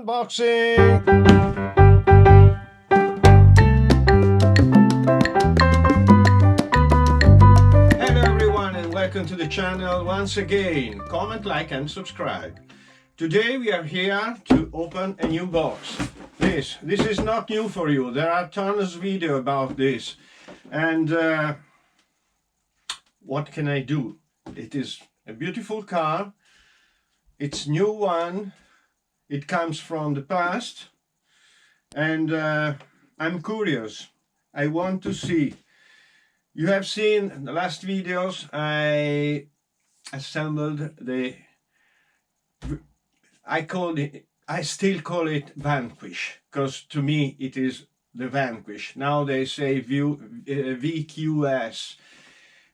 Unboxing! Hello everyone and welcome to the channel once again. Comment, like and subscribe. Today we are here to open a new box. This is not new for you. There are tons of video about this. And what can I do? It is a beautiful car. It's new one. It comes from the past. And I'm curious. I want to see. You have seen the last videos. I assembled the, I still call it Vanquish, because to me it is the Vanquish. Now they say VQS.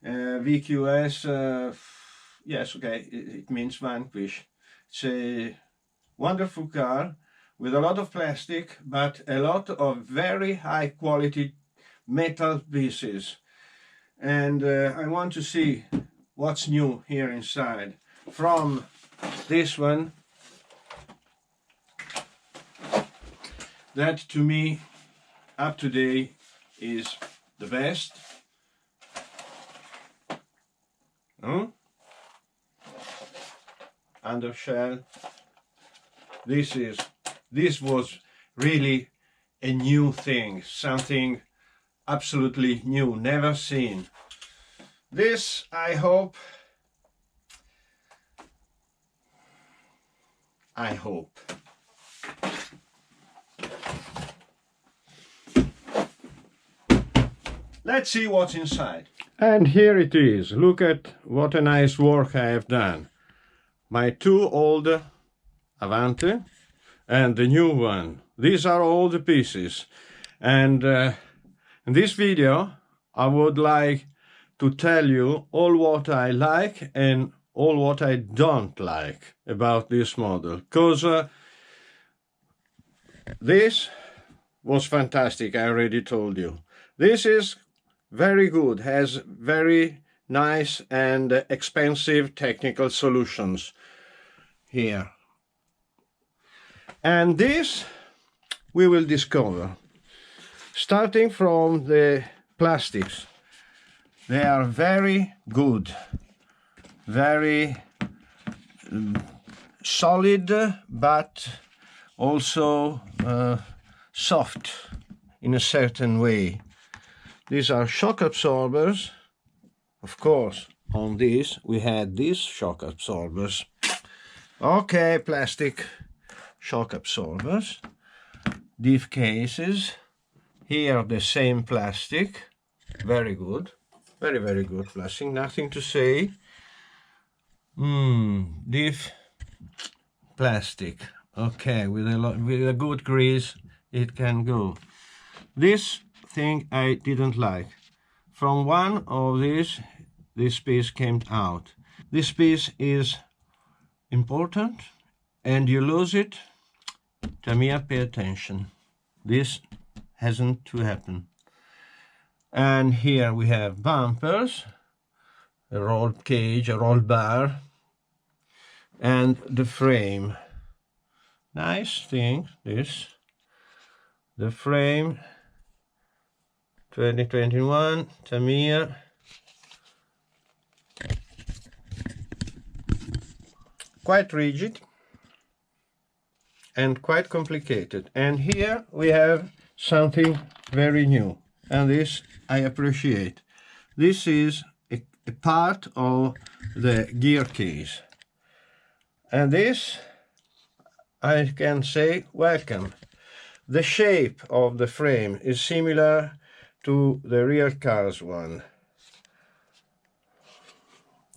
VQS, yes, okay, it means Vanquish. It's a wonderful car with a lot of plastic, but a lot of very high quality metal pieces. And I want to see what's new here inside. From this one, that to me up to date is the best. Under shell. This was really a new thing, something absolutely new, never seen. This, I hope. Let's see what's inside. And here it is. Look at what a nice work I have done. My two old Avante and the new one. These are all the pieces. And in this video I would like to tell you all what I like and all what I don't like about this model. Because this was fantastic, I already told you. This is very good, has very nice and expensive technical solutions here. And this we will discover. Starting from the plastics. They are very good, very solid, but also soft in a certain way. These are shock absorbers. Of course, on this we had these shock absorbers. Okay, plastic shock absorbers. Diff cases. Here the same plastic. Very good. Very, very good plastic. Nothing to say. Diff plastic. Okay, with a good grease it can go. This thing I didn't like. From one of these, this piece came out. This piece is important, and you lose it. Tamiya, pay attention. This hasn't to happen. And here we have bumpers, a roll cage, a roll bar, and the frame. Nice thing, this. The frame, 2021, Tamiya. Quite rigid and quite complicated. And here we have something very new, and this I appreciate. This is a part of the gear case, and this I can say welcome. The shape of the frame is similar to the real car's one.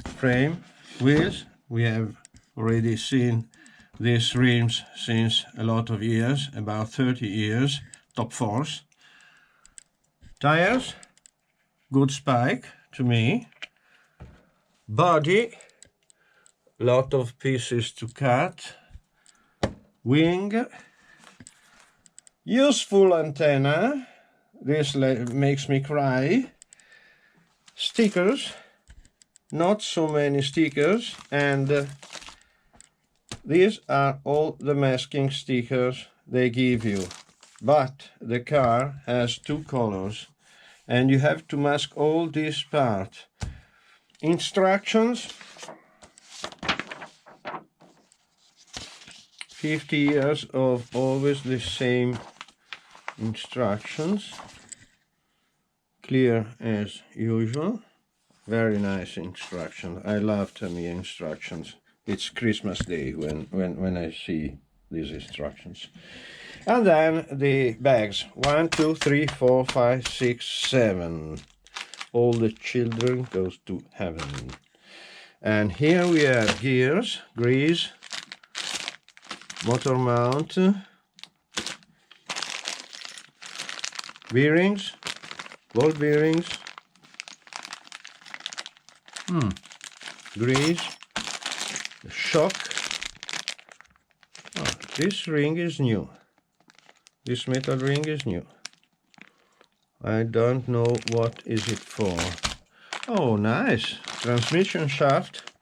Frame, wheels, we have already seen these rims since a lot of years, about 30 years, top force. Tires, good spike to me. Body, lot of pieces to cut. Wing, useful antenna. This makes me cry. Stickers, not so many stickers, and These are all the masking stickers they give you, but the car has two colors and you have to mask all this part. Instructions, 50 years of always the same instructions, clear as usual. Very nice instructions. I love Tamiya instructions. It's Christmas Day when I see these instructions. And then the bags, 1, 2, 3, 4, 5, 6, 7. All the children goes to heaven. And here we have gears, grease, motor mount, bearings, ball bearings, grease, shock. Oh, this ring is new. This metal ring is new. I don't know what is it for. Oh, nice. Transmission shaft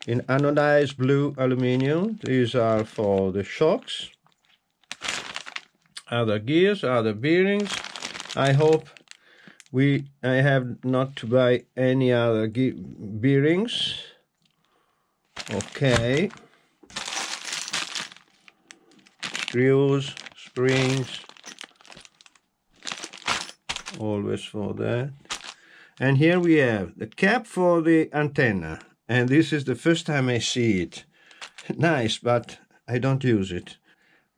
in anodized blue aluminum. These are for the shocks. Other gears, other bearings. I hope I have not to buy any other bearings. Okay. Screws, springs, always for that. And here we have the cap for the antenna, and this is the first time I see it. Nice, but I don't use it.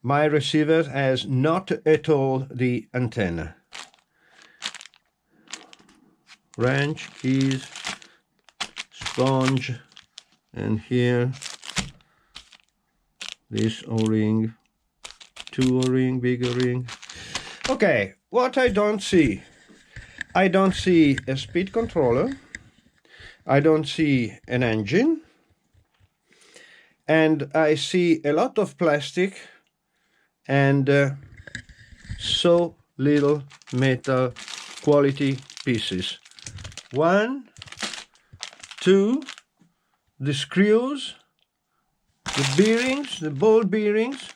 My receiver has not at all the antenna. Wrench, keys, sponge, and here this O-ring, two O-ring, big O-ring. Okay, what I don't see a speed controller, I don't see an engine, and I see a lot of plastic and so little metal quality pieces. 1, 2, the screws, the bearings, the ball bearings.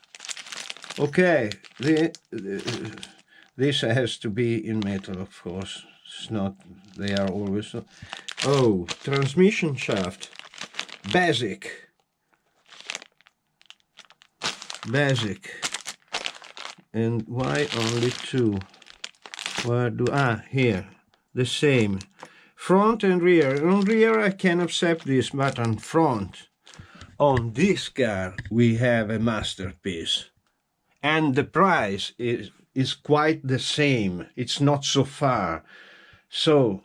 Okay, this has to be in metal, of course. It's not, they are always so. Oh, transmission shaft, basic, and why only 2? Where do, here, the same, front and rear. On rear I can accept this, but on front, on this car we have a masterpiece, and the price is quite the same. It's not so far. So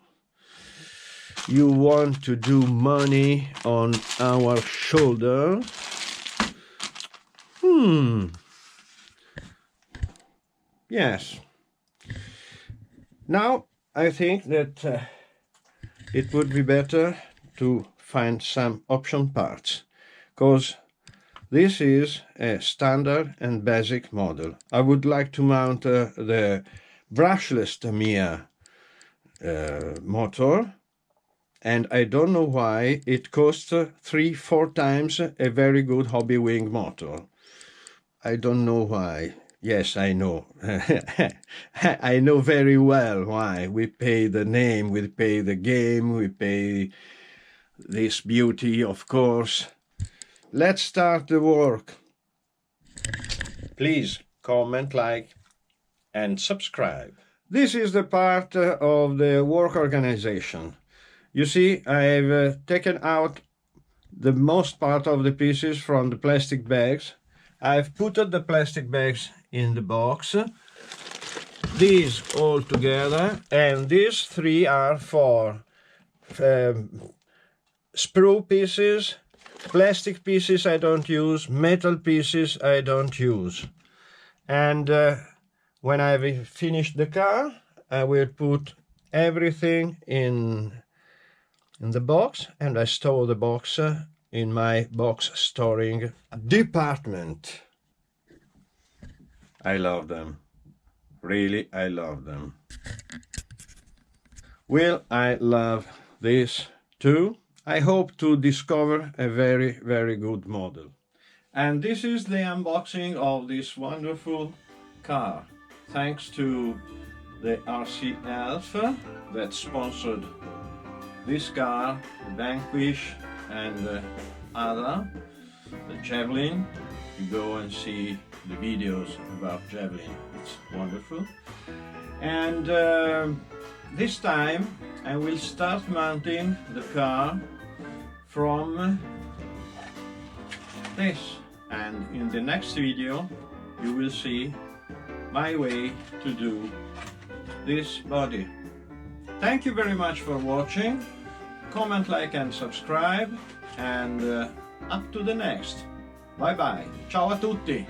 you want to do money on our shoulder? Yes. Now I think that it would be better to find some option parts, because this is a standard and basic model. I would like to mount the brushless Tamiya motor, and I don't know why it costs 3-4 times a very good hobby wing motor. I don't know why. Yes, I know. I know very well why. We pay the name, we pay the game, we pay this beauty, of course. Let's start the work. Please comment, like, and subscribe. This is the part of the work organization. You see, I've taken out the most part of the pieces from the plastic bags. I've put the plastic bags in the box. These all together, and these 3 are for sprue pieces, plastic pieces I don't use, metal pieces I don't use. And when I've finished the car, I will put everything in the box, and I store the box in my box storing department. I love them. Really, I love them. Will I love this too? I hope to discover a very, very good model. And this is the unboxing of this wonderful car. Thanks to the RC Alpha that sponsored this car, the Vanquish and the other, the Javelin. You go and see the videos about Javelin, it's wonderful. And this time I will start mounting the car from this, and in the next video you will see my way to do this body. Thank you very much for watching. Comment, like and subscribe, and up to the next. Bye bye. Ciao a tutti.